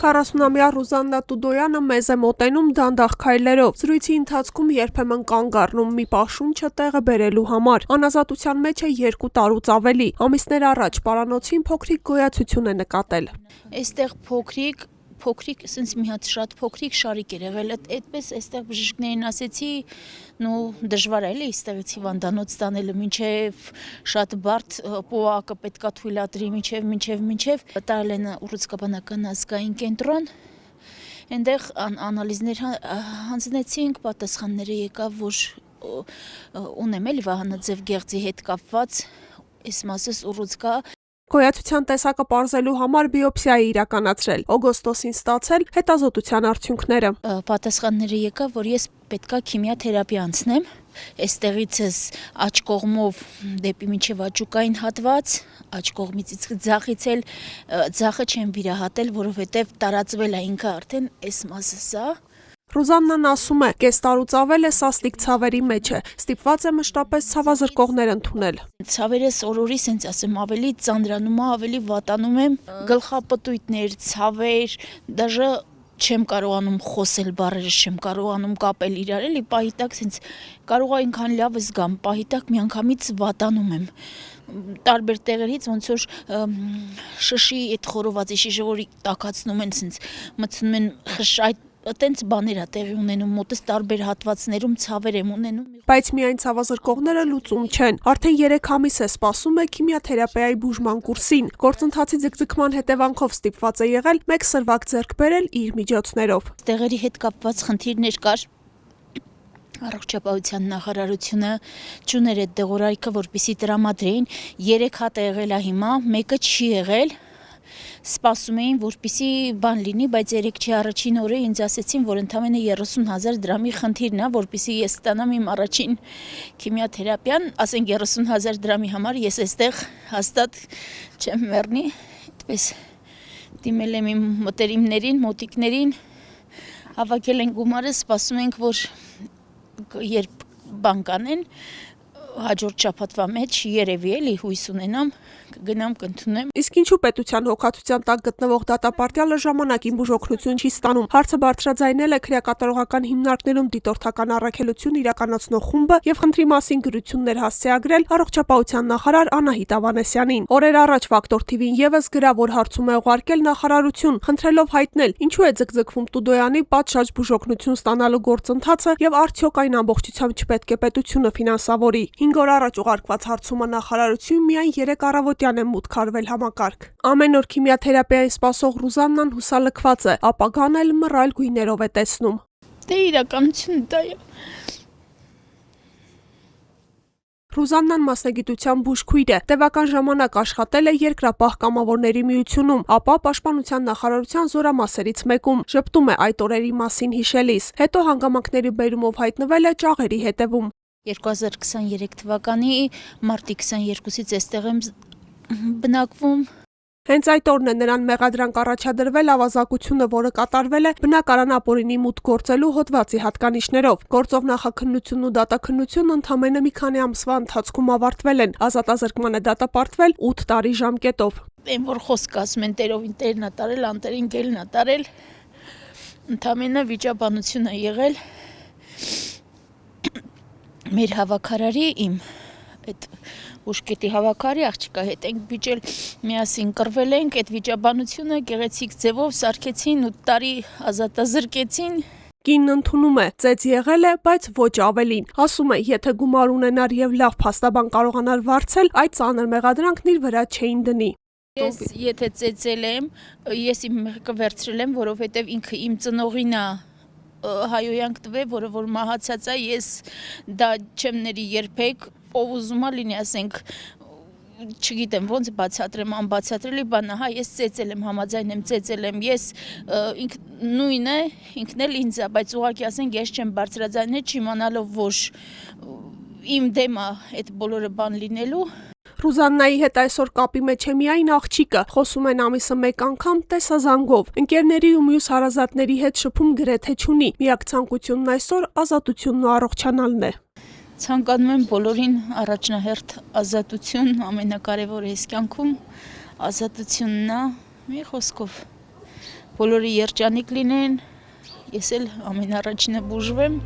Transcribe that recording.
40-ամյա Ռուզաննա Տուդոյանը մեզ է մոտենում դանդաղ քայլերով։ Զրույցի ընթացքում երբեմն կանգ առնում մի պահ շունչը տեղը բերելու համար։ Անազատության մեջ է 2 տարուց ավելի։ Ամիսներ առաջ պարանոցին փոքրիկ գոյացություն է նկատել։ Այստեղ փոքրիկ, ասենց մի հատ շատ փոքրիկ շարիկ էր եղել, այդպես այստեղ բժիշկներին ասեցի, դժվար է էլի այստեղից հիվանդանոց տանելը, մինչև շատ բարդ պոակը պետքա թույլատրի, մինչև տարել են ուռուցքաբանական ազգային կենտրոն, այնտեղ անալիզներ հանձնեցինք, պատասխանները եկավ, որ ունեմ էլի վահանաձև գեղձի հետ կապված, այս մասս ուռուցքա։ Գոյացության տեսակը պարզելու համար բիոպսիա է իրականացրել։ Օգոստոսին ստացել հետազոտության արդյունքները։ Պատասխանները եկավ, որ ես պետքա քիմիաթերապիա անցնեմ։ Այստեղից աջ կողմով դեպի մինչև աճուկային հատված, աջ կողմից ձախից էլ ձախը չեմ վիրահատել, որովհետև տարածվել է ինքը արդեն այս մասը սա։ Ռուզաննան ասում է, կես տարուց ավել է սաստիկ ցավերի մեջ է, ստիպված է մշտապես ցավազրկողներ ընդունել։ Ցավերս օրորի սենց ասեմ, ավելի ծանրանում է, ավելի վատանում եմ, գլխապտույտներ, ցավեր, դաժե չեմ կարողանում խոսել բառերս, չեմ կարողանում կապել իրար, էլի պահի տակ սենց կարող է ինքան լավ զգամ, պահի տակ միանգամից վատանում եմ։ Տարբեր տեղերից ոնց որ շշի այդ խորովածի շիշը, որի տակացնում են, սենց մտցնում են խշայտ Տենց բաներ է տեղի ունենում, մոտս տարբեր հատվածներում ցավեր եմ ունենում։ Բայց միայն ցավազրկողները լուծում չեն։ Արդեն 3 ամիս է սպասում է քիմիաթերապիայի բուժման կուրսին։ Գործընթացի ձգձգման հետևանքով ստիպված է եղել 1 սրվակ ձեռք բերել իր միջոցներով։ Տեղերի հետ կապված խնդիրներ կար։ Առողջապահության նախարարությունը չուներ այդ դեղորայքը, որպեսզի տրամադրեին, 3 հատ է եղել է հիմա, մեկը չի եղել։ Սպասում էին, որպեսզի բան լինի, բայց 3-ի առաջին օրը ինձ ասեցին, որ ընդամենը 30,000 դրամի խնդիրն է, որպեսզի ես ստանամ իմ առաջին քիմիաթերապիան, ասենք 30,000 դրամի համար ես այստեղ հաստատ չեմ մեռնի, այդպես դիմել եմ իմ մտերիմներին, մոտիկներին, հավաքել են գումարը, սպասում ենք, որ երբ բան կանեն, հաջորդ շաբաթվա մեջ երևի էլի հույս ունենամ, կգնամ կընդունեմ։ Իսկ ինչու պետության հոգատության տակ գտնվող դատապարտյալը ժամանակին բուժօգնություն չի ստանում։ Հարցը բարձրաձայնել է քրեակատարողական հիմնարկներում դիտորդական առաքելություն իրականացնող խումբը եւ խնդրի մասին գրություններ հասցեագրել առողջապահության նախարար Անահիտ Ավանեսյանին։ Օրեր առաջ Ֆակտոր TV-ին եւս գրավոր հարցում է ուղարկել նախարարություն, խնդրելով հայտնել, ինչու է ձգձգվում Տուդոյանի պատշաճ բուժօգնություն ստանալու գործընթացը եւ արդյոք այն ամբողջությամբ չպետք է պետությունը ֆինանսավորի։ 5 օր առաջ ուղարկված հարցումը նախարարություն միայն 3 առավոտյան է մուտք արվել համակարգ։ Ամեն օր քիմիաթերապիային սպասող Ռուզաննան հուսալքված է, ապագան էլ մռայլ գույներով է տեսնում։ Դե իրականությունը դա է։ Ռուզաննան մասնագիտությամբ բուժքույր է, տևական ժամանակ աշխատել է Երկրապահ կամավորների միությունում, ապա Պաշտպանության նախարարության զորամասերից մեկում, ժպտում է այդ օրերի մասին հիշելիս, հետո հանգամանքների բերումով հայտնվել է ճաղերի հետևում։ 2023 թվականի մարտի 22-ից այստեղ եմ բնակվում։ Հենց այդ օրն է նրան մեղադրանք առաջադրվել ավազակությունը, որը կատարվել է բնակարան ապօրինի մուտք գործելու հոդվածի հատկանիշներով։ Գործով նախաքննությունն ու դատաքննությունն ընդամենը մի քանի ամսվա ընթացքում ավարտվել են, ազատազրկման է դատապարտվել 8 տարի ժամկետով։ Այն որ խոսք ասում են տերովին տերն է տարել, անտերին գելն է տարել, ընդամենը վիճաբանություն է եղել մեր հավաքարարի իմ այդ ուշկետի հավաքարի աղջիկա հետ ենք վիճել, միասին կռվել ենք, այդ վիճաբանությունը գեղեցիկ ձևով սարքեցին 8 տարի ազատազրկեցին։ Կինն ընդունում է, ծեծ եղել է, բայց ոչ ավելին։ Ասում է, եթե գումար ունենար եւ լավ փաստաբան կարողանար վարձել, այդ ծանր մեղադրանքն իր վրա չէին դնի։ Ես եթե ծեծել եմ, ես իմ մեղքը վերցրել եմ, որովհետեւ ինքը իմ ծնողին է հայոյանք տվել, որը որ մահացած է, ես դա չեմ ների երբեք, ով ուզում է լինի, ասենք, չգիտեմ ոնց բացատրեմ, անբացատրելի բան է, հա, ես ծեծել եմ, համաձայն եմ, ծեծել եմ, ես նույն է, ինքն էլ ինձ է, բայց ուղղակի ասենք, ես չեմ բարձրաձայնել, չիմանալով, որ իմ դեմ է այդ բոլորը բան լինելու։ Ռուզաննայի հետ այսօր կապի մեջ է միայն աղջիկը, խոսում են ամիսը 1 անգամ տեսազանգով։ Ընկերների ու մյուս հարազատների հետ շփում գրեթե չունի։ Միակ ցանկությունն այսօր ազատությունն ու առողջանալն է։ Ցանկանում եմ բոլորին առաջնահերթ ազատություն, ամենակարևորը այս կյանքում ազատությունն է, մի խոսքով բոլորը երջանիկ լինեն, ես էլ ամենառաջինը բուժվեմ։